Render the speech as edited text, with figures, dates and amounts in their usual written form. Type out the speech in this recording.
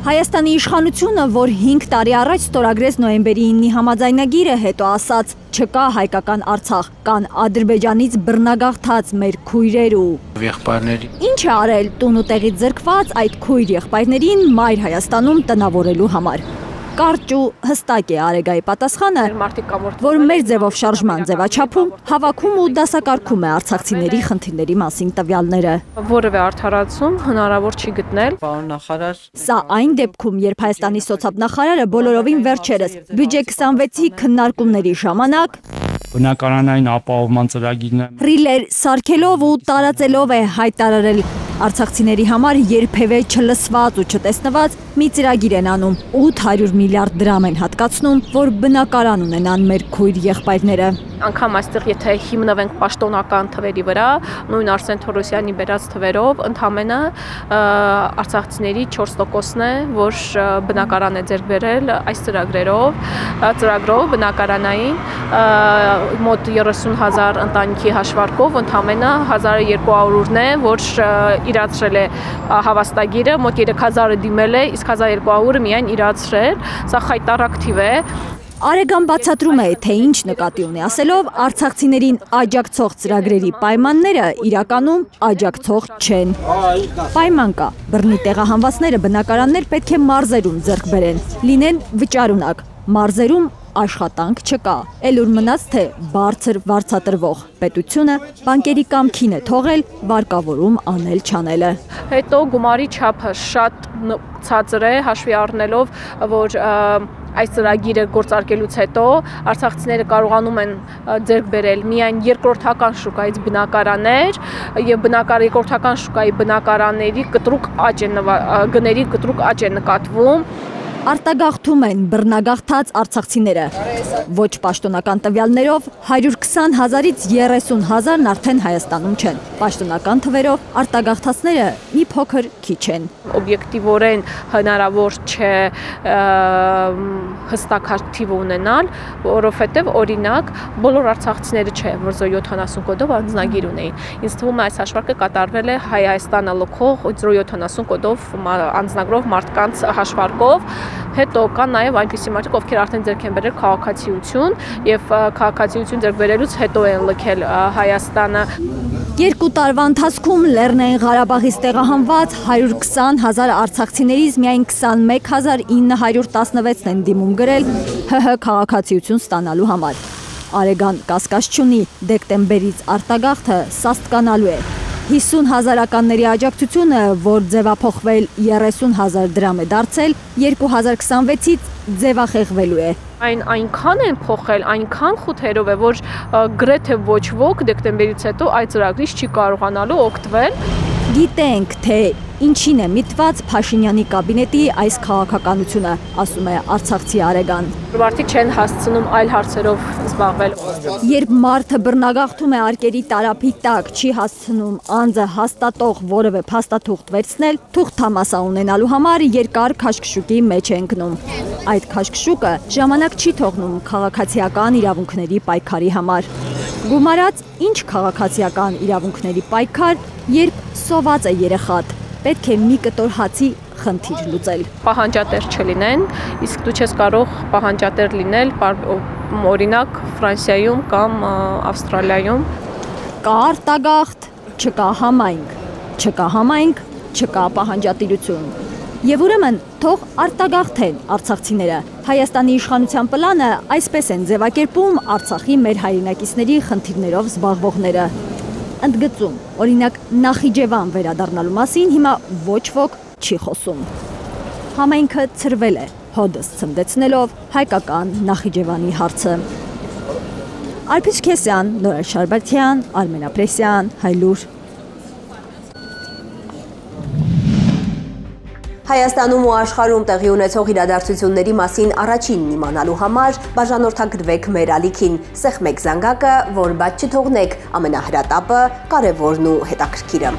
Հայաստանի իշխանությունը, որ 5 տարի առաջ ստորագրեց նոյեմբերի 9-ի համաձայնագիրը, հետո ասաց, չկա հայկական Արցախ, կան Ադրբեջանից բռնագաղթած մեր քույրեր ու եղբայրների։ Ինչ է արել տուն ու տեղից զրկված այդ քույր եղբայրներին մայր Հայաստանում տնավորելու համար։ Կարճ ու հստակ է Արեգայի պատասխանը, որ մեր ձևով շարժման ձևաչափում հավաքում ու դասակարգում է արցախցիների խնդիրների մասին տվյալները։ Որևէ արդարացում հնարավոր չի գտնել։ Պարոն նախարար, Սա այն դեպքում, երբ Հայաստանի սոցիալ-նախարարը բոլորովին վերջերս բյուջե 26-ի քննարկումների ժամանակ բնակարանային ապահովման ծրագիրն ռիլեր սարքելով ու տարածելով է հայտարարել արցախցիների համար երբևէ չլսված ու չտեսնված մի ծրագիր են անում 800 միլիարդ դրամ են հատկացնում, որ բնակարան ունենան մեր քույր եղբայրները։ Անկամ այստեղ եթե հիմնվենք պաշտոնական թվերի վրա, նույն Արսեն Թորոսյանի բերած թվերով, ընդամենը արցախցիների 4%-ն է, որ բնակարան է ձեռք բերել այս ծրագրով բնակարանային մոտ 30,000 ընտանիքի հաշվարկով ընդամենը 1200-ն է, որ իրացրել է հավաստագիրը, մոտ 3000-ը դիմել է, իսկ 1200-ը միայն իրացրել, սա խայտառակ թիվ է։ Արեգան բացատրում է, թե ինչ նկատի ունի ասելով, արցախցիներին աջակցող ծրագրերի պայմանները իրականում աջակցող չեն։ Պայման կա, բռնի տեղահանվածները բնակարաններ պետք է մարզերում ձեռք բերեն, լինեն վճարունակ, մարզերում աշխատանք չկա, էլ ուր մնաց թե բարձր վարձատրվող պետությունը բանկերի կամքին է թողել վարկավորում անել չանելը։ Հետո գումարի չափը շատ ցածր է, հաշվի առնելով, որ այս ծրագիրը գործարկելուց հետո արցախցիները կարողանում են ձեռք բերել միայն երկրորդական շուկայից բնակարաններ եւ երկրորդական շուկայի բնակարանների գների կտրուկ աճ է նկատվում։ Արտագաղթում են բռնագաղթած արցախցիները։ Ոչ պաշտոնական տվյալներով 120,000-ից 30,000-ն արդեն Հայաստանում չեն։ Պաշտոնական թվերով արտագաղթածները մի փոքր քիչ են։ Օբյեկտիվորեն հնարավոր չէ հստակ թիվ ունենալ, որովհետև օրինակ բոլոր արցախցիները չէ, որ 070 կոդով անձնագիր ունեին։ Ինձ թվում է այս հաշվարկը կատարվել է Հայաստանը լքող 070 կոդով անձնագրով մարդկանց հաշվարկով։ Հետո կան նաև այնպիսի մարդիկ, ովքեր արդեն ձեռք են բերել քաղաքացիություն եւ քաղաքացիություն ձեռք բերելուց հետո են լքել Հայաստանը։ 2 տարվա ընթացքում Լեռնային Ղարաբաղից տեղահանված 120,000 արցախցիներից միայն 21,916-ն են դիմում գրել ՀՀ քաղաքացիություն ստանալու համար։ Արեգան կասկած չունի, դեկտեմբերից արտագաղթը սաստկանալու է։ 50,000-ականների աջակցությունը, որ ձևափոխվել 30,000 դրամ է դարձել, 2026-ից ձևախեղվելու է։ Այնքան են փոխել, այնքան խութերով է, որ գրեթե ոչ ոք դեկտեմբերից հետո այդ ծրագրից չի կարողանալու օգտվել։ Գիտենք, թե ինչին է միտված Փաշինյանի կաբինետի այս քաղաքականությունը, ասում է արցախցի Արեգան։ Մարդիկ չեն հասցնում այլ հարցերով զբաղվել։ Երբ մարդը բռնագաղթում է արկերի տարափի տակ, չի հասցնում անձը հաստատող որևէ փաստաթուղթ վերցնել, թուղթ համասա ունենալու համար երկար քաշքշուկի մեջ է ընկնում։ Այդ քաշքշուկը ժամանակ չի թողնում քաղաքացիական իրավունքների պայքարի համար։ Գումարած ինչ քաղաքացիական իրավունքների պայքար, երբ սոված է երեխատ, պետք է մի կտոր հացի խնդիր լուծել։ Պահանջատեր չլինեն, իսկ դու չես կարող պահանջատեր լինել օրինակ Ֆրանսիայում կամ Ավստրալիայում։ Կա արտագաղթ, չկա համայնք, չկա պահանջատիրություն։ Եվ ուրեմն թող արտագաղթեն արցախցիները։ Հայաստանի իշխանության պլանը այսպես են ձևակերպում Արցախի մեր հայրենակիցների խնդիրներով զբաղվողները։ Ընդգծում, օրինակ Նախիջևան վերադառնալու մասին հիմա ոչ ոք չի խոսում։ Համայնքը ցրվել է, հոդս ցնդեցնելով հայկական Նախիջևանի հարցը։ Արփիս Քեսյան, Նորայր Շարբաթյան, Արմեն Ապրեսյան, Հայլուր։ Հայաստանում ու աշխարհում տեղի ունեցող իրադարձությունների մասին առաջինն իմանալու համար բաժանորդագրվեք մեր ալիքին, սեղմեք զանգակը, որ բաց չթողնեք ամենահրատապը, կարևորն ու հետաքրքիրը։